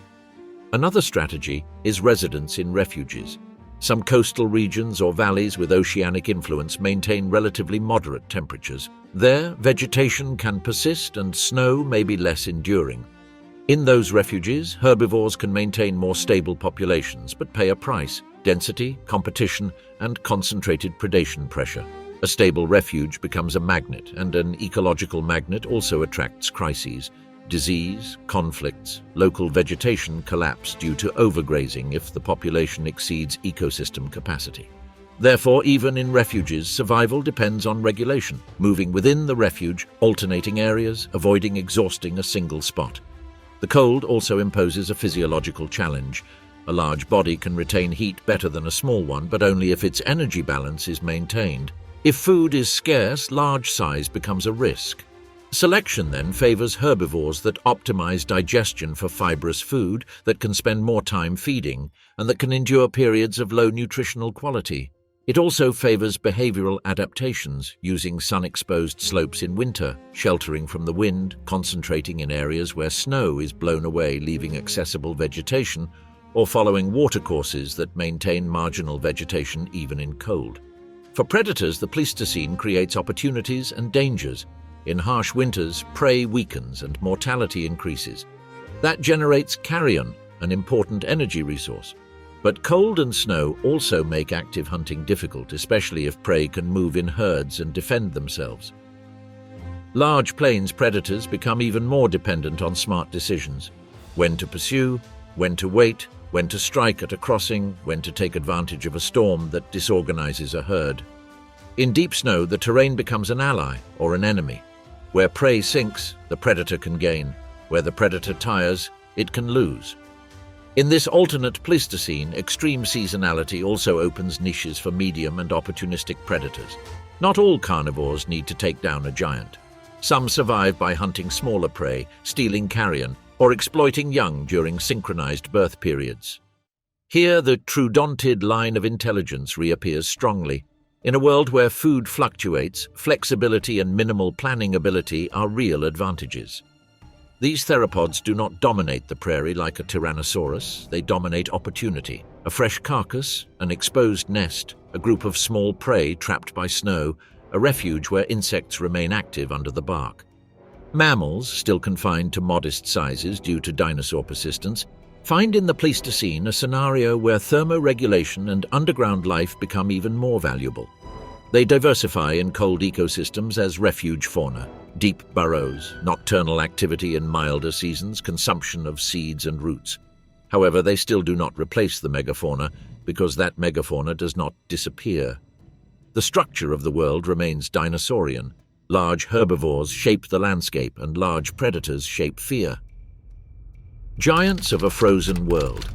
Another strategy is residence in refuges. Some coastal regions or valleys with oceanic influence maintain relatively moderate temperatures. There, vegetation can persist and snow may be less enduring. In those refuges, herbivores can maintain more stable populations but pay a price: density, competition, and concentrated predation pressure. A stable refuge becomes a magnet, and an ecological magnet also attracts crises. Disease, conflicts, local vegetation collapse due to overgrazing if the population exceeds ecosystem capacity. Therefore, even in refuges, survival depends on regulation, moving within the refuge, alternating areas, avoiding exhausting a single spot. The cold also imposes a physiological challenge. A large body can retain heat better than a small one, but only if its energy balance is maintained. If food is scarce, large size becomes a risk. Selection then favors herbivores that optimize digestion for fibrous food, that can spend more time feeding, and that can endure periods of low nutritional quality. It also favors behavioral adaptations, using sun-exposed slopes in winter, sheltering from the wind, concentrating in areas where snow is blown away, leaving accessible vegetation, or following watercourses that maintain marginal vegetation even in cold. For predators, the Pleistocene creates opportunities and dangers. In harsh winters, prey weakens and mortality increases. That generates carrion, an important energy resource. But cold and snow also make active hunting difficult, especially if prey can move in herds and defend themselves. Large plains predators become even more dependent on smart decisions: when to pursue, when to wait, when to strike at a crossing, when to take advantage of a storm that disorganizes a herd. In deep snow, the terrain becomes an ally or an enemy. Where prey sinks, the predator can gain. Where the predator tires, it can lose. In this alternate Pleistocene, extreme seasonality also opens niches for medium and opportunistic predators. Not all carnivores need to take down a giant. Some survive by hunting smaller prey, stealing carrion, or exploiting young during synchronized birth periods. Here, the troodontid line of intelligence reappears strongly. In a world where food fluctuates, flexibility and minimal planning ability are real advantages. These theropods do not dominate the prairie like a tyrannosaurus. They dominate opportunity. A fresh carcass, an exposed nest, a group of small prey trapped by snow, a refuge where insects remain active under the bark. Mammals, still confined to modest sizes due to dinosaur persistence, find in the Pleistocene a scenario where thermoregulation and underground life become even more valuable. They diversify in cold ecosystems as refuge fauna, deep burrows, nocturnal activity in milder seasons, consumption of seeds and roots. However, they still do not replace the megafauna, because that megafauna does not disappear. The structure of the world remains dinosaurian. Large herbivores shape the landscape, and large predators shape fear. Giants of a frozen world.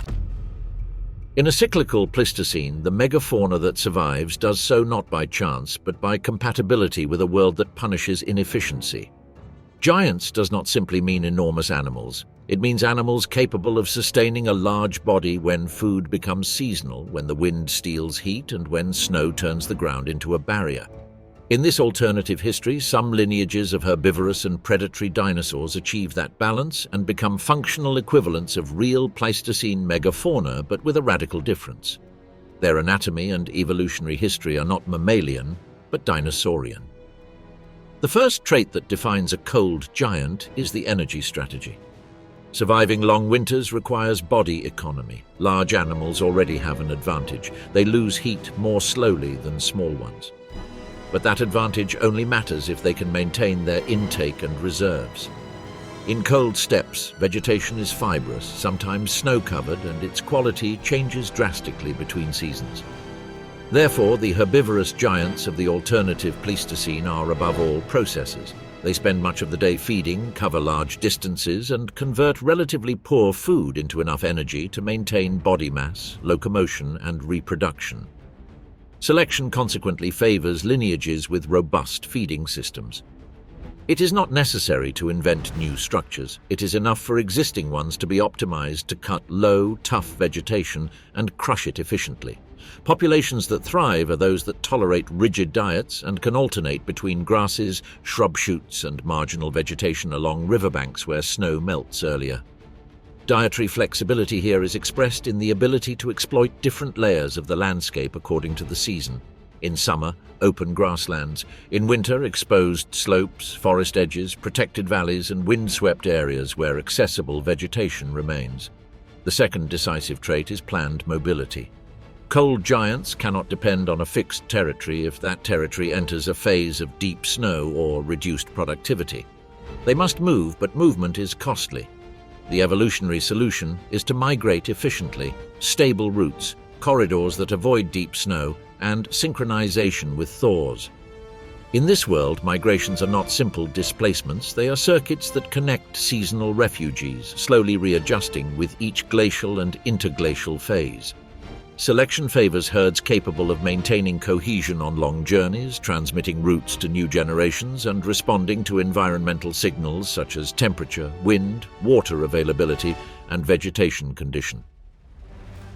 In a cyclical Pleistocene, the megafauna that survives does so not by chance, but by compatibility with a world that punishes inefficiency. Giants does not simply mean enormous animals. It means animals capable of sustaining a large body when food becomes seasonal, when the wind steals heat, and when snow turns the ground into a barrier. In this alternative history, some lineages of herbivorous and predatory dinosaurs achieve that balance and become functional equivalents of real Pleistocene megafauna, but with a radical difference. Their anatomy and evolutionary history are not mammalian, but dinosaurian. The first trait that defines a cold giant is the energy strategy. Surviving long winters requires body economy. Large animals already have an advantage. They lose heat more slowly than small ones. But that advantage only matters if they can maintain their intake and reserves. In cold steppes, vegetation is fibrous, sometimes snow-covered, and its quality changes drastically between seasons. Therefore, the herbivorous giants of the alternative Pleistocene are, above all, processors. They spend much of the day feeding, cover large distances, and convert relatively poor food into enough energy to maintain body mass, locomotion, and reproduction. Selection consequently favors lineages with robust feeding systems. It is not necessary to invent new structures. It is enough for existing ones to be optimized to cut low, tough vegetation and crush it efficiently. Populations that thrive are those that tolerate rigid diets and can alternate between grasses, shrub shoots, and marginal vegetation along riverbanks where snow melts earlier. Dietary flexibility here is expressed in the ability to exploit different layers of the landscape according to the season. In summer, open grasslands. In winter, exposed slopes, forest edges, protected valleys, and windswept areas where accessible vegetation remains. The second decisive trait is planned mobility. Cold giants cannot depend on a fixed territory if that territory enters a phase of deep snow or reduced productivity. They must move, but movement is costly. The evolutionary solution is to migrate efficiently, stable routes, corridors that avoid deep snow, and synchronization with thaws. In this world, migrations are not simple displacements. They are circuits that connect seasonal refugees, slowly readjusting with each glacial and interglacial phase. Selection favors herds capable of maintaining cohesion on long journeys, transmitting roots to new generations, and responding to environmental signals such as temperature, wind, water availability, and vegetation condition.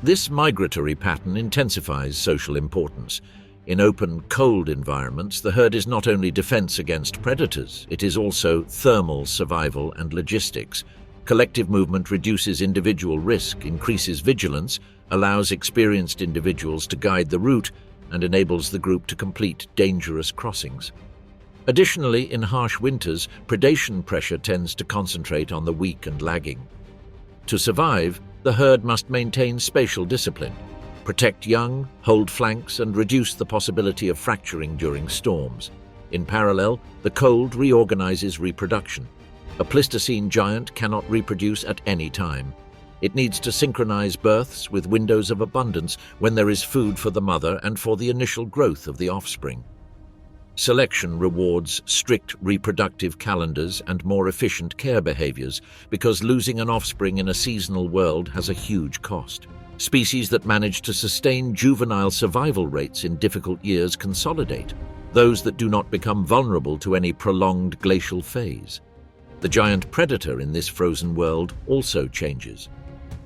This migratory pattern intensifies social importance. In open, cold environments, the herd is not only defense against predators, it is also thermal survival and logistics. Collective movement reduces individual risk, increases vigilance, allows experienced individuals to guide the route, and enables the group to complete dangerous crossings. Additionally, in harsh winters, predation pressure tends to concentrate on the weak and lagging. To survive, the herd must maintain spatial discipline, protect young, hold flanks, and reduce the possibility of fracturing during storms. In parallel, the cold reorganizes reproduction. A Pleistocene giant cannot reproduce at any time. It needs to synchronize births with windows of abundance when there is food for the mother and for the initial growth of the offspring. Selection rewards strict reproductive calendars and more efficient care behaviors because losing an offspring in a seasonal world has a huge cost. Species that manage to sustain juvenile survival rates in difficult years consolidate, those that do not become vulnerable to any prolonged glacial phase. The giant predator in this frozen world also changes.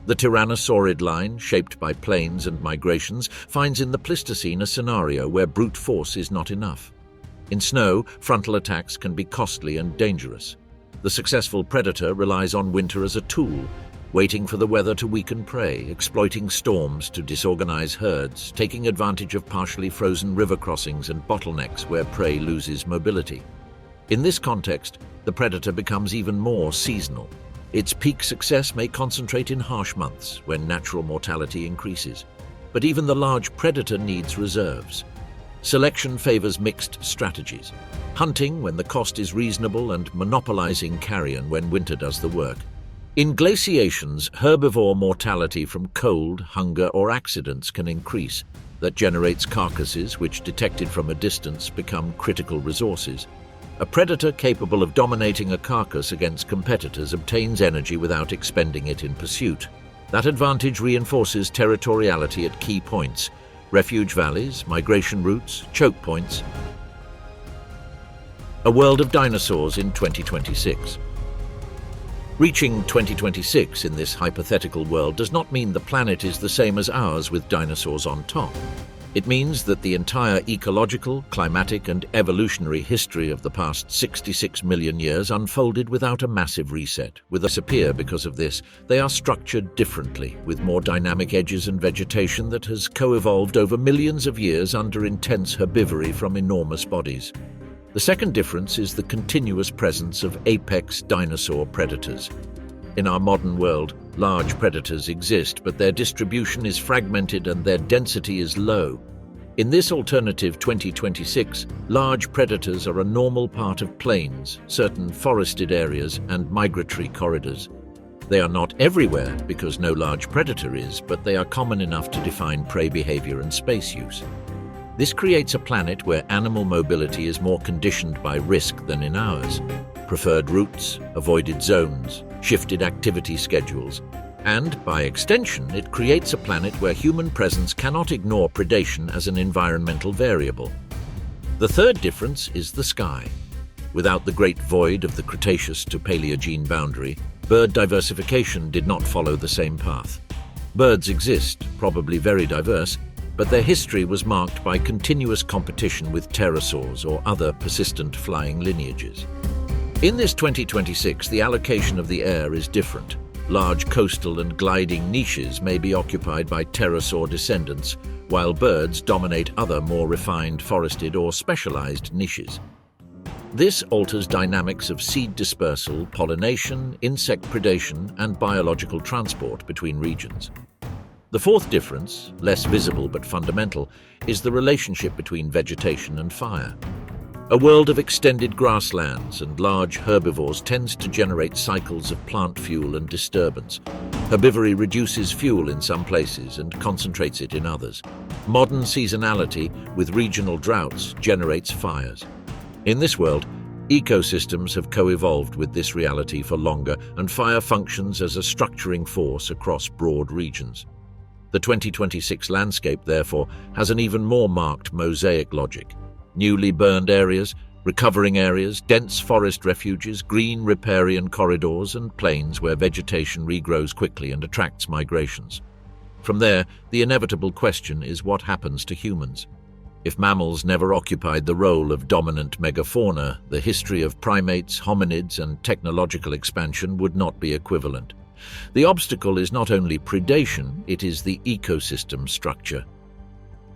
The tyrannosaurid line, shaped by plains and migrations, finds in the Pleistocene a scenario where brute force is not enough. In snow, frontal attacks can be costly and dangerous. The successful predator relies on winter as a tool, waiting for the weather to weaken prey, exploiting storms to disorganize herds, taking advantage of partially frozen river crossings and bottlenecks where prey loses mobility. In this context, the predator becomes even more seasonal. Its peak success may concentrate in harsh months when natural mortality increases. But even the large predator needs reserves. Selection favors mixed strategies, hunting when the cost is reasonable and monopolizing carrion when winter does the work. In glaciations, herbivore mortality from cold, hunger, or accidents can increase. That generates carcasses which, detected from a distance, become critical resources. A predator capable of dominating a carcass against competitors obtains energy without expending it in pursuit. That advantage reinforces territoriality at key points: refuge valleys, migration routes, choke points. A world of dinosaurs in 2026. Reaching 2026 in this hypothetical world does not mean the planet is the same as ours with dinosaurs on top. It means that the entire ecological, climatic, and evolutionary history of the past 66 million years unfolded without a massive reset. With us appear because of this, they are structured differently, with more dynamic edges and vegetation that has co-evolved over millions of years under intense herbivory from enormous bodies. The second difference is the continuous presence of apex dinosaur predators. In our modern world, large predators exist, but their distribution is fragmented and their density is low. In this alternative 2026, large predators are a normal part of plains, certain forested areas, and migratory corridors. They are not everywhere because no large predator is, but they are common enough to define prey behavior and space use. This creates a planet where animal mobility is more conditioned by risk than in ours. Preferred routes, avoided zones, shifted activity schedules, and, by extension, it creates a planet where human presence cannot ignore predation as an environmental variable. The third difference is the sky. Without the great void of the Cretaceous to Paleogene boundary, bird diversification did not follow the same path. Birds exist, probably very diverse, but their history was marked by continuous competition with pterosaurs or other persistent flying lineages. In this 2026, the allocation of the air is different. Large coastal and gliding niches may be occupied by pterosaur descendants, while birds dominate other more refined forested or specialized niches. This alters dynamics of seed dispersal, pollination, insect predation, and biological transport between regions. The fourth difference, less visible but fundamental, is the relationship between vegetation and fire. A world of extended grasslands and large herbivores tends to generate cycles of plant fuel and disturbance. Herbivory reduces fuel in some places and concentrates it in others. Modern seasonality, with regional droughts, generates fires. In this world, ecosystems have co-evolved with this reality for longer, and fire functions as a structuring force across broad regions. The 2026 landscape, therefore, has an even more marked mosaic logic. Newly burned areas, recovering areas, dense forest refuges, green riparian corridors, and plains where vegetation regrows quickly and attracts migrations. From there, the inevitable question is what happens to humans? If mammals never occupied the role of dominant megafauna, the history of primates, hominids, and technological expansion would not be equivalent. The obstacle is not only predation, it is the ecosystem structure.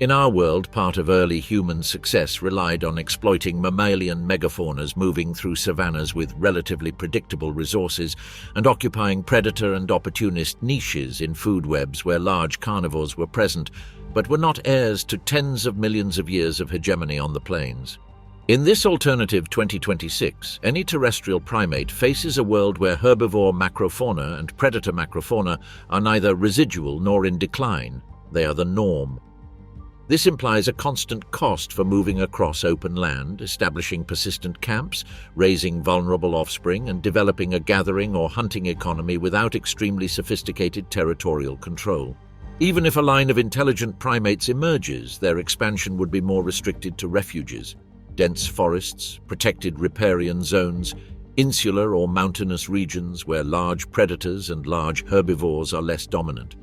In our world, part of early human success relied on exploiting mammalian megafaunas moving through savannas with relatively predictable resources and occupying predator and opportunist niches in food webs where large carnivores were present, but were not heirs to tens of millions of years of hegemony on the plains. In this alternative 2026, any terrestrial primate faces a world where herbivore macrofauna and predator macrofauna are neither residual nor in decline. They are the norm. This implies a constant cost for moving across open land, establishing persistent camps, raising vulnerable offspring, and developing a gathering or hunting economy without extremely sophisticated territorial control. Even if a line of intelligent primates emerges, their expansion would be more restricted to refuges, dense forests, protected riparian zones, insular or mountainous regions where large predators and large herbivores are less dominant.